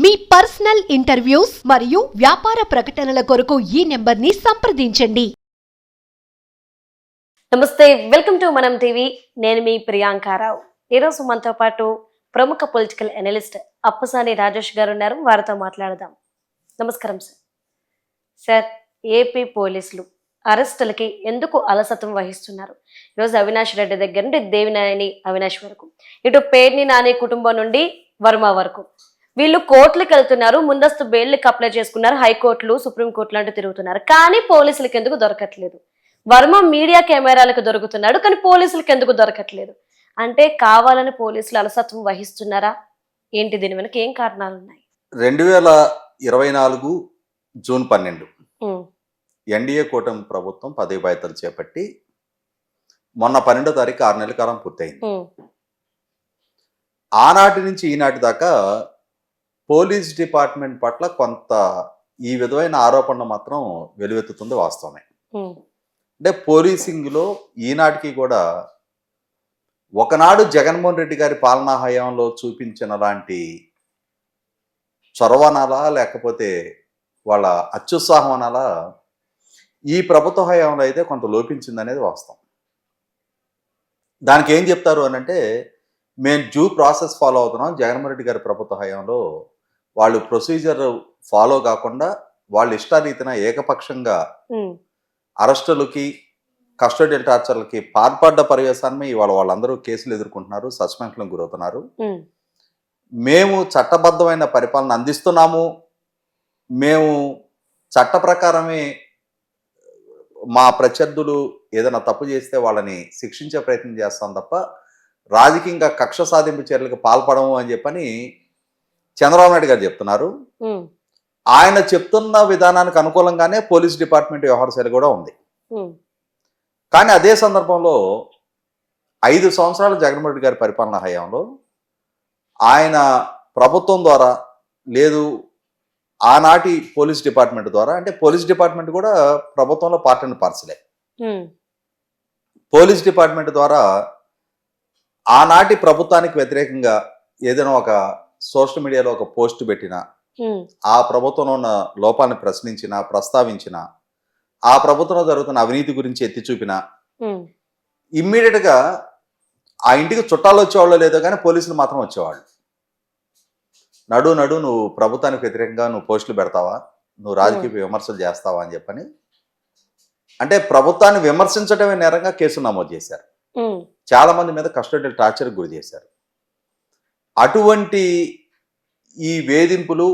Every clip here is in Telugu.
మీ పర్సనల్ ఇంటర్వ్యూస్ మరియు వ్యాపార ప్రకటనల కొరకు ఈ నెంబర్ని సంప్రదించండి. నమస్తే, వెల్కమ్ టు మనం టీవీ. నేను మీ ప్రియాంకారావు. ఈరోజు మనతో పాటు ప్రముఖ పొలిటికల్ అనలిస్ట్ అప్పసాని రాజేష్ గారు ఉన్నారు. వారితో మాట్లాడదాం. నమస్కారం సార్. సార్, ఏపీ పోలీసులు అరెస్టులకి ఎందుకు అలసత్వం వహిస్తున్నారు? ఈరోజు అవినాష్ రెడ్డి దగ్గర నుండి దేవినేని అవినాష్ వరకు, ఇటు పేర్ని నాని కుటుంబం నుండి వర్మ వరకు వీళ్ళు కోర్టులకు వెళ్తున్నారు, ముందస్తు బెయిల్కి అప్లై చేసుకున్నారు, హైకోర్టులు సుప్రీంకోర్టులు అంటూ తిరుగుతున్నారు. కానీ పోలీసులకు ఎందుకు దొరకట్లేదు? వర్మ మీడియా కెమెరాలకు దొరుకుతున్నాడు, కానీ పోలీసులకు ఎందుకు దొరకట్లేదు? అంటే కావాలని పోలీసులు అలసత్వం వహిస్తున్నారా ఏంటి? దీని వెనక ఏం కారణాలు ఉన్నాయి? 2024 జూన్ 12 ఎన్డీఏ కూటమి ప్రభుత్వం పదవి బాధ్యతలు చేపట్టి మొన్న 12వ తారీఖు 6 నెలల కాలం పూర్తయింది. ఆనాటి నుంచి ఈనాటి దాకా పోలీస్ డిపార్ట్మెంట్ పట్ల కొంత ఈ విధమైన ఆరోపణలు మాత్రం వెలువెత్తుతుంది, వాస్తవమే. అంటే పోలీసింగ్లో ఈనాటికి కూడా ఒకనాడు జగన్మోహన్ రెడ్డి గారి పాలనా హయాంలో చూపించిన లాంటి చొరవనాలా లేకపోతే వాళ్ళ అత్యుత్సాహం అనాలా ఈ ప్రభుత్వ హయాంలో అయితే కొంత లోపించింది అనేది వాస్తవం. దానికి ఏం చెప్తారు అని అంటే, మేము డ్యూ ప్రాసెస్ ఫాలో అవుతున్నాం. జగన్మోహన్ రెడ్డి గారి ప్రభుత్వ హయాంలో వాళ్ళు ప్రొసీజర్ ఫాలో కాకుండా వాళ్ళు ఇష్టారీతిన ఏకపక్షంగా అరెస్టులకి కస్టడియల్ టార్చర్లకి పాల్పడ్డ పరివేశాన్ని ఇవాళ వాళ్ళందరూ కేసులు ఎదుర్కొంటున్నారు, సస్పెన్షన్లకు గురవుతున్నారు. మేము చట్టబద్ధమైన పరిపాలన అందిస్తున్నాము, మేము చట్ట ప్రకారమే మా ప్రత్యర్థులు ఏదైనా తప్పు చేస్తే వాళ్ళని శిక్షించే ప్రయత్నం చేస్తాం తప్ప రాజకీయంగా కక్ష సాధింపు చర్యలకు పాల్పడము అని చెప్పని చంద్రబాబు నాయుడు గారు చెప్తున్నారు. ఆయన చెప్తున్న విధానానికి అనుకూలంగానే పోలీస్ డిపార్ట్మెంట్ వ్యవహార శైలి కూడా ఉంది. కానీ అదే సందర్భంలో 5 సంవత్సరాలు జగన్మోహన్ రెడ్డి గారి పరిపాలన హయాంలో ఆయన ప్రభుత్వం ద్వారా లేదు, ఆనాటి పోలీస్ డిపార్ట్మెంట్ ద్వారా, అంటే పోలీస్ డిపార్ట్మెంట్ కూడా ప్రభుత్వంలో పార్ట్ అండ్ పార్సలే. పోలీస్ డిపార్ట్మెంట్ ద్వారా ఆనాటి ప్రభుత్వానికి వ్యతిరేకంగా ఏదైనా ఒక సోషల్ మీడియాలో ఒక పోస్ట్ పెట్టినా, ఆ ప్రభుత్వంలో ఉన్న లోపాన్ని ప్రశ్నించినా, ప్రస్తావించినా, ఆ ప్రభుత్వంలో జరుగుతున్న అవినీతి గురించి ఎత్తి చూపినా ఇమ్మీడియట్ గా ఆ ఇంటికి చుట్టాలు వచ్చేవాళ్ళు లేదో కానీ పోలీసులు మాత్రం వచ్చేవాళ్ళు. నడు నువ్వు ప్రభుత్వానికి వ్యతిరేకంగా నువ్వు పోస్టులు పెడతావా, నువ్వు రాజకీయ విమర్శలు చేస్తావా అని చెప్పని, అంటే ప్రభుత్వాన్ని విమర్శించడమే నేరంగా కేసులు నమోదు చేశారు. చాలా మంది మీద కస్టడియల్ టార్చర్కి గురి చేశారు. అటువంటి ఈ వేధింపులు,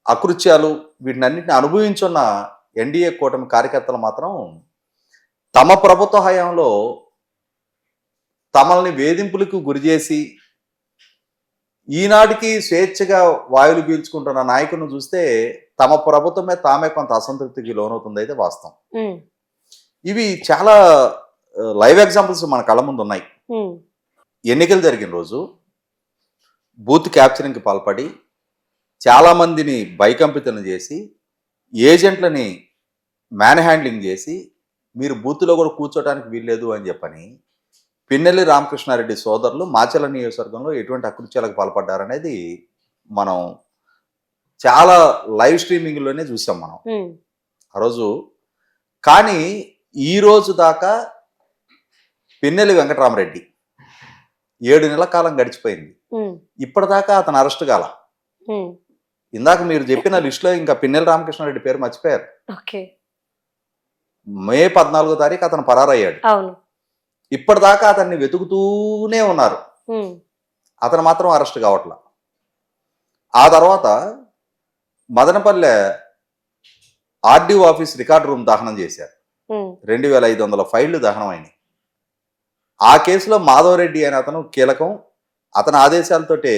అకృత్యాలు వీటినన్నింటిని అనుభవించున్న ఎన్డీఏ కూటమి కార్యకర్తలు మాత్రం తమ ప్రభుత్వ హయాంలో తమల్ని వేధింపులకు గురి చేసి ఈనాటికి స్వేచ్ఛగా వాయువులు పీల్చుకుంటున్న నాయకులను చూస్తే తమ ప్రభుత్వమే తామే కొంత అసంతృప్తికి లోనవుతుంది అయితే వాస్తవం. ఇవి చాలా లైవ్ ఎగ్జాంపుల్స్ మన కళ్ళ ముందు ఉన్నాయి. ఎన్నికలు జరిగిన రోజు బూత్ క్యాప్చరింగ్కి పాల్పడి చాలా మందిని భయకంపితం చేసి ఏజెంట్లని మ్యాన్ హ్యాండ్లింగ్ చేసి మీరు బూత్లో కూడా కూర్చోడానికి వీల్లేదు అని చెప్పని పిన్నెల్లి రామకృష్ణారెడ్డి సోదరులు మాచర్ల నియోజకవర్గంలో ఎటువంటి అకృత్యాలకు పాల్పడ్డారనేది మనం చాలా లైవ్ స్ట్రీమింగ్లోనే చూసాం మనం ఆ రోజు. కానీ ఈ రోజు దాకా పిన్నెల్లి వెంకటరామరెడ్డి 7 నెలల కాలం గడిచిపోయింది, ఇప్పటిదాకా అతను అరెస్ట్ కాల. ఇందాక మీరు చెప్పిన లిస్టులో ఇంకా పిన్నెల్లి రామకృష్ణారెడ్డి పేరు మర్చిపోయారు. మే 14వ తారీఖు అతను పరారయ్యాడు. ఇప్పటిదాకా అతన్ని వెతుకుతూనే ఉన్నారు, అతను మాత్రం అరెస్ట్ కావట్లా. ఆ తర్వాత Madanapalle RDO office record room దహనం చేశారు. 2500 ఫైళ్లు దహనం అయినాయి. ఆ కేసులో మాధవరెడ్డి అనే అతను కీలకం, అతని ఆదేశాలతోటే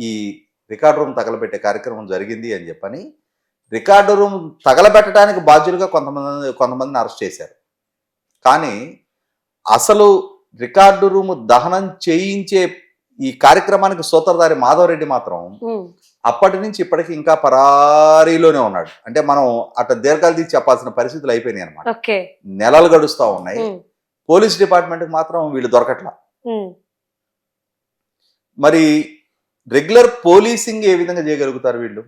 ఈ రికార్డు రూమ్ తగలబెట్టే కార్యక్రమం జరిగింది అని చెప్పని రికార్డు రూమ్ తగలబెట్టడానికి బాధ్యులుగా కొంతమందిని అరెస్ట్ చేశారు. కానీ అసలు రికార్డు రూమ్ దహనం చేయించే ఈ కార్యక్రమానికి సూత్రధారి మాధవరెడ్డి మాత్రం అప్పటి నుంచి ఇప్పటికి ఇంకా పరారీలోనే ఉన్నాడు. అంటే మనం అట్లా దీర్ఘాలు తీసి చెప్పాల్సిన పరిస్థితులు అయిపోయినాయి అనమాట. నెలలు గడుస్తూ ఉన్నాయి, పోలీస్ డిపార్ట్మెంట్కి మాత్రం వీళ్ళు దొరకట్లా. మరి రెగ్యులర్ పోలీసింగ్ ఏ విధంగా చేయగలుగుతారు వీళ్ళు?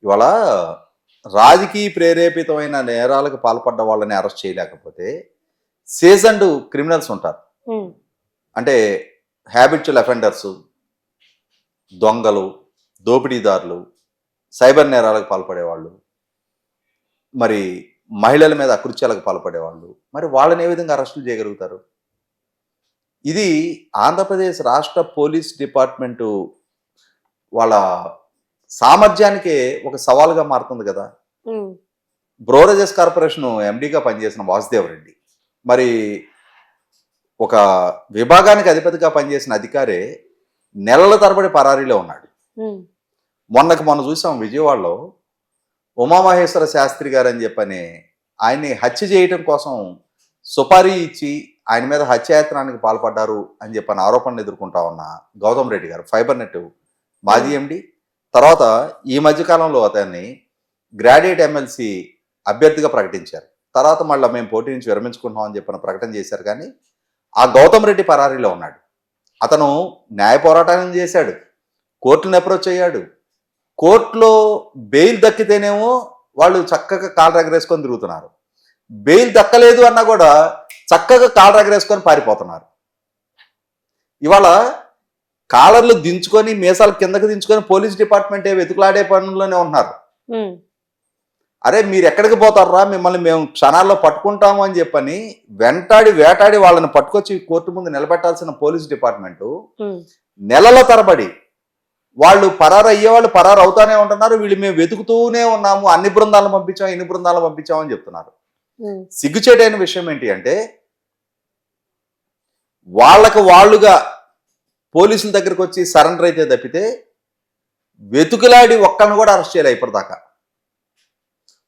ఇవాళ రాజకీయ ప్రేరేపితమైన నేరాలకు పాల్పడ్డ వాళ్ళని అరెస్ట్ చేయలేకపోతే సీజన్డ్ క్రిమినల్స్ ఉంటారు. అంటే హ్యాబిచువల్ అఫెండర్స్, దొంగలు, దోపిడీదారులు, సైబర్ నేరాలకు పాల్పడేవాళ్ళు, మరి మహిళల మీద అకృత్యాలకు పాల్పడేవాళ్ళు, మరి వాళ్ళని ఏ విధంగా అరెస్టులు చేయగలుగుతారు? ఇది ఆంధ్రప్రదేశ్ రాష్ట్ర పోలీస్ డిపార్ట్మెంటు వాళ్ళ సామర్థ్యానికే ఒక సవాలుగా మారుతుంది కదా. బ్రోరేజెస్ కార్పొరేషన్ ఎండీగా పనిచేసిన వాసుదేవ్ రెడ్డి మరి ఒక విభాగానికి అధిపతిగా పనిచేసిన అధికారే నెలల తరబడి పరారీలో ఉన్నాడు. మొన్న చూసాం విజయవాడలో ఉమామహేశ్వర శాస్త్రి గారు అని చెప్పని ఆయన్ని హత్య చేయటం కోసం సుపారీ ఇచ్చి ఆయన మీద హత్యాయత్నానికి పాల్పడ్డారు అని చెప్పని ఆరోపణలు ఎదుర్కొంటా ఉన్న గౌతమ్ రెడ్డి గారు, ఫైబర్ నెట్ మాజీ ఎండి, తర్వాత ఈ మధ్యకాలంలో అతన్ని గ్రాడ్యుయేట్ ఎమ్మెల్సీ అభ్యర్థిగా ప్రకటించారు. తర్వాత మళ్ళీ మేము పోటీ నుంచి విరమించుకుంటున్నాం అని చెప్పిన ప్రకటన చేశారు. కానీ ఆ గౌతమ్ రెడ్డి పరారీలో ఉన్నాడు. అతను న్యాయ పోరాటం చేశాడు, కోర్టును అప్రోచ్ అయ్యాడు. కోర్టులో బెయిల్ దక్కితేనేమో వాళ్ళు చక్కగా కాళ్ళు ఎగరేసుకొని తిరుగుతున్నారు, బెయిల్ దక్కలేదు అన్నా కూడా చక్కగా కాళ్ళు ఎగరేసుకొని పారిపోతున్నారు. ఇవాళ కాలర్లు దించుకొని మీసాలు కిందకి దించుకొని పోలీస్ డిపార్ట్మెంట్ వెతుకులాడే పనుల్లోనే ఉన్నారు. అరే మీరు ఎక్కడికి పోతారా, మిమ్మల్ని మేము క్షణాల్లో పట్టుకుంటాము అని చెప్పని వేటాడి వాళ్ళని పట్టుకొచ్చి కోర్టు ముందు నిలబెట్టాల్సిన పోలీస్ డిపార్ట్మెంటు నెలల తరబడి వాళ్ళు పరారు అయ్యేవాళ్ళు పరారు అవుతానే ఉంటున్నారు. వీళ్ళు మేము వెతుకుతూనే ఉన్నాము, అన్ని బృందాలను పంపించాం, ఇన్ని బృందాలను పంపించామని చెప్తున్నారు. సిగ్గుచేటైన విషయం ఏంటి అంటే వాళ్ళుగా పోలీసుల దగ్గరకు వచ్చి సరెండర్ అయితే తప్పితే వెతుకులాడి ఒక్కరిని కూడా అరెస్ట్ చేయలే ఇప్పటిదాకా.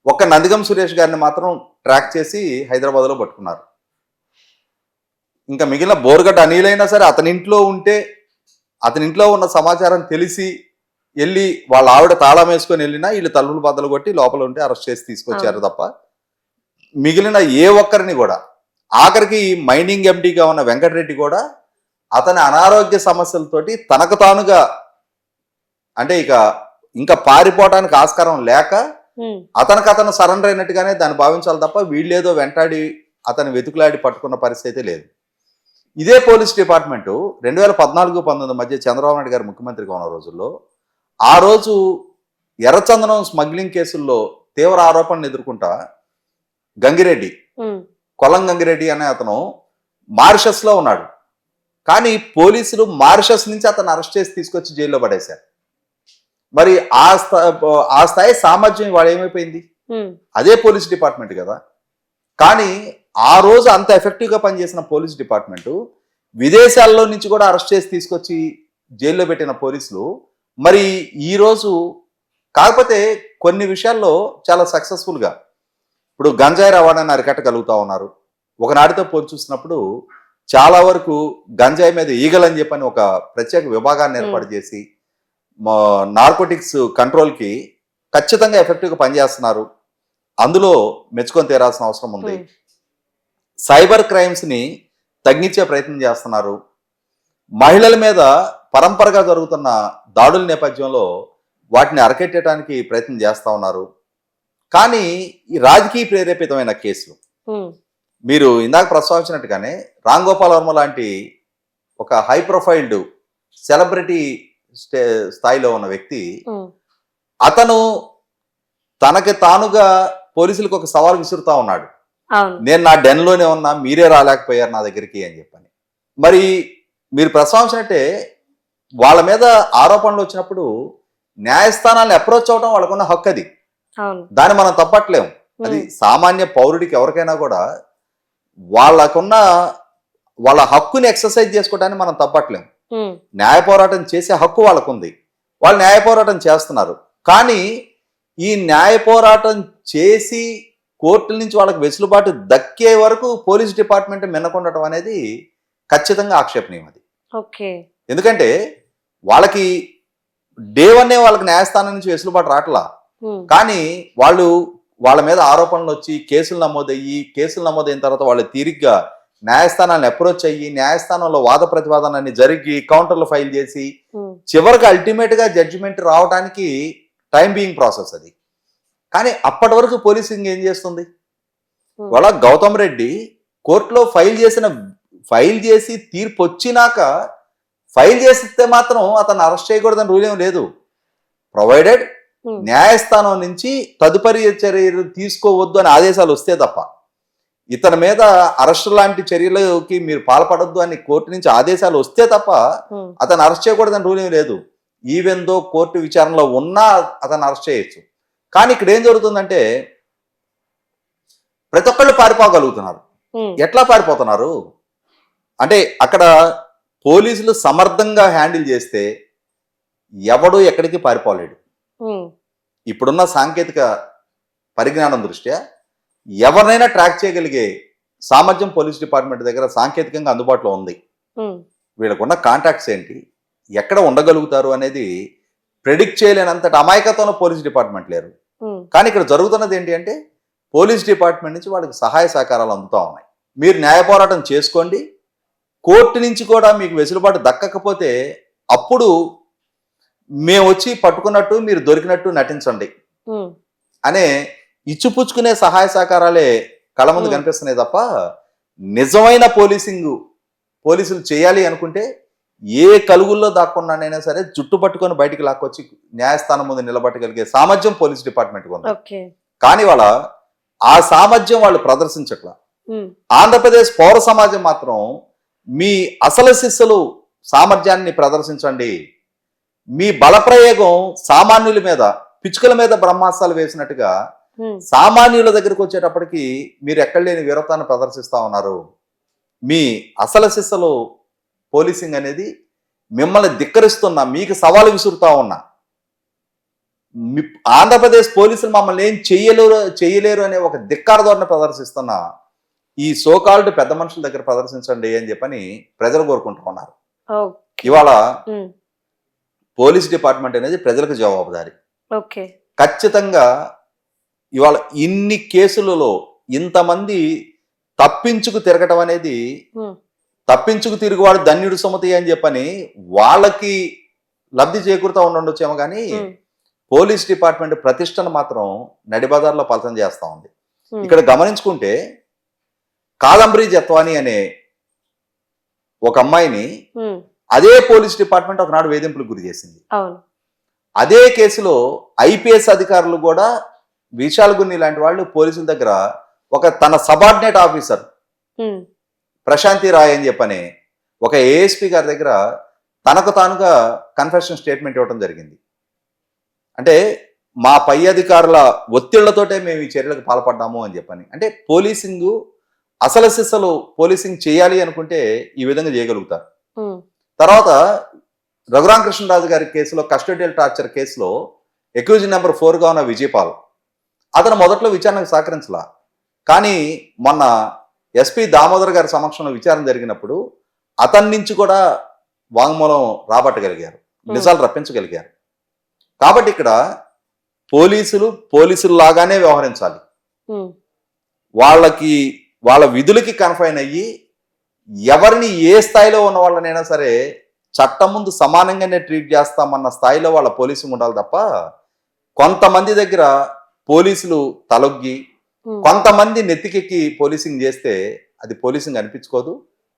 ఒక్క నందిగం సురేష్ గారిని మాత్రం ట్రాక్ చేసి హైదరాబాద్లో పట్టుకున్నారు. ఇంకా మిగిలిన బోర్గడ్డ అనిల్ అయినా సరే అతని ఇంట్లో ఉన్న సమాచారం తెలిసి వెళ్ళి వాళ్ళ ఆవిడ తాళం వేసుకొని వెళ్ళినా వీళ్ళు తలుపులు బద్దలు కొట్టి లోపల ఉంటే అరెస్ట్ చేసి తీసుకొచ్చారు తప్ప మిగిలిన ఏ ఒక్కరిని కూడా, ఆఖరికి మైనింగ్ ఎండీగా ఉన్న వెంకటరెడ్డి కూడా అతని అనారోగ్య సమస్యలతోటి తనకు తానుగా అంటే ఇంకా పారిపోవడానికి ఆస్కారం లేక అతను సరెండర్ అయినట్టుగానే దాన్ని భావించాలి తప్ప వీళ్ళేదో వెంటాడి అతను వెతుకులాడి పట్టుకున్న పరిస్థితి లేదు. ఇదే పోలీస్ డిపార్ట్మెంటు 2014-19 మధ్య చంద్రబాబు నాయుడు గారు ముఖ్యమంత్రిగా ఉన్న రోజుల్లో ఆ రోజు ఎర్రచందనం స్మగ్లింగ్ కేసుల్లో తీవ్ర ఆరోపణలు ఎదుర్కొంటా కొల్లం గంగిరెడ్డి అనే అతను మారిషస్ లో ఉన్నాడు. కానీ పోలీసులు మారిషస్ నుంచి అతను అరెస్ట్ చేసి తీసుకొచ్చి జైల్లో పడేశారు. మరి ఆ స్థాయి సామర్థ్యం వాడు ఏమైపోయింది? అదే పోలీస్ డిపార్ట్మెంట్ కదా. కానీ ఆ రోజు అంత ఎఫెక్టివ్ గా పనిచేసిన పోలీస్ డిపార్ట్మెంట్ విదేశాల్లో నుంచి కూడా అరెస్ట్ చేసి తీసుకొచ్చి జైల్లో పెట్టిన పోలీసులు మరి ఈ రోజు కాకపోతే కొన్ని విషయాల్లో చాలా సక్సెస్ఫుల్ గా ఇప్పుడు గంజాయి రవాణాన్ని అరికట్టగలుగుతా ఉన్నారు. ఒకనాటితో పోల్చి చూసినప్పుడు చాలా వరకు గంజాయి మీద ఈగలని చెప్పని ఒక ప్రత్యేక విభాగాన్ని ఏర్పాటు చేసి నార్కోటిక్స్ కంట్రోల్కి ఖచ్చితంగా ఎఫెక్టివ్గా పనిచేస్తున్నారు. అందులో మెచ్చుకొని తీరాల్సిన అవసరం ఉంది. సైబర్ క్రైమ్స్ని తగ్గించే ప్రయత్నం చేస్తున్నారు. మహిళల మీద పరంపరగా జరుగుతున్న దాడుల నేపథ్యంలో వాటిని అరికట్టడానికి ప్రయత్నం చేస్తూ ఉన్నారు. కానీ ఈ రాజకీయ ప్రేరేపితమైన కేసులు మీరు ఇందాక ప్రస్తావించినట్టుగానే రామ్ గోపాల్ వర్మ లాంటి ఒక హై ప్రొఫైల్డ్ సెలబ్రిటీ స్థాయిలో ఉన్న వ్యక్తి అతను తనకి తానుగా పోలీసులకు ఒక సవాల్ విసురుతా ఉన్నాడు. నేను నా డెన్లోనే ఉన్నా, మీరే రాలేకపోయారు నా దగ్గరికి అని చెప్పని. మరి మీరు ప్రస్తావించినట్టే వాళ్ళ మీద ఆరోపణలు వచ్చినప్పుడు న్యాయస్థానాన్ని అప్రోచ్ అవడం వాళ్ళకున్న హక్కు. అది దాన్ని మనం తప్పట్లేము. అది సామాన్య పౌరుడికి ఎవరికైనా కూడా వాళ్ళ హక్కుని ఎక్సర్సైజ్ చేసుకోవడానికి మనం తప్పట్లేము. న్యాయ పోరాటం చేసే హక్కు వాళ్ళకు ఉంది, వాళ్ళు న్యాయ పోరాటం చేస్తున్నారు. కానీ ఈ న్యాయ పోరాటం చేసి కోర్టుల నుంచి వాళ్ళకి వెసులుబాటు దక్కే వరకు పోలీస్ డిపార్ట్మెంట్ మిన్నకొండటం అనేది ఖచ్చితంగా ఆక్షేపణీయం. అది ఎందుకంటే వాళ్ళకి డే 1 వాళ్ళకి న్యాయస్థానం నుంచి వెసులుబాటు రావట్లా. కానీ వాళ్ళ మీద ఆరోపణలు వచ్చి కేసులు నమోదయ్యి తర్వాత వాళ్ళు తీరిగ్గా న్యాయస్థానాన్ని అప్రోచ్ అయ్యి న్యాయస్థానంలో వాద ప్రతివాదనని జరిగి కౌంటర్లు ఫైల్ చేసి ఉమ్, చివరికి అల్టిమేట్ గా జడ్జిమెంట్ రావడానికి టైం బీయింగ్ ప్రాసెస్ అది. కానీ అప్పటి వరకు పోలీసింగ్ ఏం చేస్తుంది? ఉమ్, వాళ్ళ గౌతమ్ రెడ్డి కోర్టులో ఫైల్ చేసి తీర్పు వచ్చినాక ఫైల్ చేసిస్తే మాత్రం అతను అరెస్ట్ చేయకూడదని రూల్ ఏం లేదు. ప్రొవైడెడ్ ఉమ్, న్యాయస్థానం నుంచి తదుపరి చర్యలు తీసుకోవద్దు అని ఆదేశాలు వస్తే తప్ప, ఇతని మీద అరెస్ట్ లాంటి చర్యలకి మీరు పాల్పడొద్దు అని కోర్టు నుంచి ఆదేశాలు వస్తే తప్ప ఉమ్, అతను అరెస్ట్ చేయకూడదని రూల్ ఏం లేదు. ఈవెన్ దో కోర్టు విచారణలో ఉన్నా అతను అరెస్ట్ చేయొచ్చు. కానీ ఇక్కడ ఏం జరుగుతుందంటే ప్రతి ఒక్కళ్ళు పారిపోగలుగుతున్నారు. ఉమ్, ఎట్లా పారిపోతున్నారు అంటే అక్కడ పోలీసులు సమర్థంగా హ్యాండిల్ చేస్తే ఎవడు ఎక్కడికి పారిపోలేడు. ఉమ్, ఇప్పుడున్న సాంకేతిక పరిజ్ఞానం దృష్ట్యా ఎవరినైనా ట్రాక్ చేయగలిగే సామర్థ్యం పోలీస్ డిపార్ట్మెంట్ దగ్గర సాంకేతికంగా అందుబాటులో ఉంది. ఉమ్, వీళ్ళకున్న కాంటాక్ట్స్ ఏంటి, ఎక్కడ ఉండగలుగుతారు అనేది ప్రెడిక్ట్ చేయలేనంతటి అమాయకత్వంలో పోలీస్ డిపార్ట్మెంట్ లేరు. ఉమ్, కానీ ఇక్కడ జరుగుతున్నది ఏంటి అంటే పోలీస్ డిపార్ట్మెంట్ నుంచి వాళ్ళకి సహాయ సహకారాలు అందుతూ ఉన్నాయి. మీరు న్యాయ పోరాటం చేసుకోండి, కోర్టు నుంచి కూడా మీకు వెసులుబాటు దక్కకపోతే అప్పుడు మేము వచ్చి పట్టుకున్నట్టు మీరు దొరికినట్టు నటించండి ఉమ్, అనే ఇచ్చిపుచ్చుకునే సహాయ సహకారాలే కళ్ళ ముందు కనిపిస్తున్నాయి తప్ప నిజమైన పోలీసులు చేయాలి అనుకుంటే ఏ కలుగుల్లో దాక్కున్నానైనా సరే జుట్టు పట్టుకొని బయటికి లాక్కొచ్చి న్యాయస్థానం ముందు నిలబట్టగలిగే సామర్థ్యం పోలీస్ డిపార్ట్మెంట్కి ఉంది. ఓకే. కానీ ఆ సామర్థ్యం వాళ్ళు ప్రదర్శించట్లా. ఉమ్, ఆంధ్రప్రదేశ్ పౌర సమాజం మాత్రం మీ అసలు శిస్సులు సామర్థ్యాన్ని ప్రదర్శించండి, మీ బలప్రయోగం సామాన్యుల మీద పిచ్చుకల మీద బ్రహ్మాస్త్రాలు వేసినట్టుగా ఉమ్, సామాన్యుల దగ్గరికి వచ్చేటప్పటికి మీరు ఎక్కడ లేని వీరత్వాన్ని ప్రదర్శిస్తా ఉన్నారు. మీ అసలు శిస్సులు పోలీసింగ్ అనేది మిమ్మల్ని ధిక్కరిస్తున్నా, మీకు సవాలు విసురుతా ఉన్నా, ఆంధ్రప్రదేశ్ పోలీసులు మమ్మల్ని ఏం చేయలేరు అనే ఒక ధిక్కార ధోరణి ప్రదర్శిస్తున్న ఈ సోకాల్డ్ పెద్ద మనుషుల దగ్గర ప్రదర్శించండి అని చెప్పని ప్రజలు కోరుకుంటూ ఉన్నారు. ఓకే. ఇవాళ ఉమ్, పోలీస్ డిపార్ట్మెంట్ అనేది ప్రజలకు జవాబుదారి. ఓకే. ఖచ్చితంగా ఇవాళ ఇన్ని కేసులలో ఇంతమంది తప్పించుకు తిరగటం అనేది, ఉమ్, తప్పించుకు తిరుగువాడు ధన్యుడు సుమతి అని చెప్పని వాళ్ళకి లబ్ధి చేకూరుతా ఉండొచ్చేమో కానీ ఉమ్, పోలీస్ డిపార్ట్మెంట్ ప్రతిష్టను మాత్రం నడిబజార్లో పలసం చేస్తా ఉంది. ఉమ్, ఇక్కడ గమనించుకుంటే కాదంబరి జత్వాని అనే ఒక అమ్మాయిని ఉమ్, అదే పోలీస్ డిపార్ట్మెంట్ ఒకనాడు వేధింపులకు గురి చేసింది. అవును. అదే కేసులో ఐపీఎస్ అధికారులు కూడా విశాల్ గున్ని లాంటి వాళ్ళు పోలీసుల దగ్గర తన సబార్డినేట్ ఆఫీసర్ ఉమ్, ప్రశాంతి రాయ్ అని చెప్పని ఒక ఏఎస్పీ గారి దగ్గర తనకు తానుగా కన్ఫెషన్ స్టేట్మెంట్ ఇవ్వడం జరిగింది. అంటే మా పై అధికారుల ఒత్తిళ్లతోటే మేము ఈ చర్యలకు పాల్పడ్డాము అని చెప్పని. అంటే పోలీసింగ్ అసలు సిస్సలు పోలీసింగ్ చేయాలి అనుకుంటే ఈ విధంగా చేయగలుగుతారు. ఉమ్, తర్వాత రఘురామకృష్ణరాజు గారి కేసులో కస్టోడియల్ టార్చర్ కేసులో అక్యూజ్ నెంబర్ 4గా ఉన్న విజయపాల్ అతను మొదట్లో విచారణకు సహకరించలా. కానీ మొన్న ఎస్పీ దామోదర్ గారి సమక్షంలో విచారణ జరిగినప్పుడు అతని నుంచి కూడా వాంగ్మూలం రాబట్టగలిగారు, నిజాలు రప్పించగలిగారు. కాబట్టి ఇక్కడ పోలీసులు లాగానే వ్యవహరించాలి. ఉమ్, వాళ్ళ విధులకి కన్ఫైన్ అయ్యి ఎవరిని ఏ స్థాయిలో ఉన్న వాళ్ళనైనా సరే చట్టం ముందు సమానంగానే ట్రీట్ చేస్తామన్న స్థాయిలో వాళ్ళ పోలీసింగ్ ఉండాలి తప్ప కొంతమంది దగ్గర పోలీసులు తలొగ్గి ఉమ్, కొంతమంది నెత్తికెక్కి పోలీసింగ్ చేస్తే అది పోలీసింగ్ అనిపించుకోదు.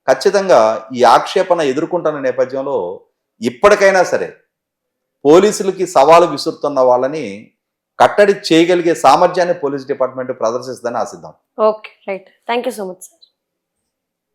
ఖచ్చితంగా ఈ ఆక్షేపణ ఎదుర్కొంటున్న నేపథ్యంలో ఇప్పటికైనా సరే పోలీసులకి సవాలు విసురుతున్న వాళ్ళని కట్టడి చేయగలిగే సామర్థ్యాన్ని పోలీస్ డిపార్ట్మెంట్ ప్రదర్శిస్తుందని ఆశిద్దాం. Okay, right. Thank you so much sir.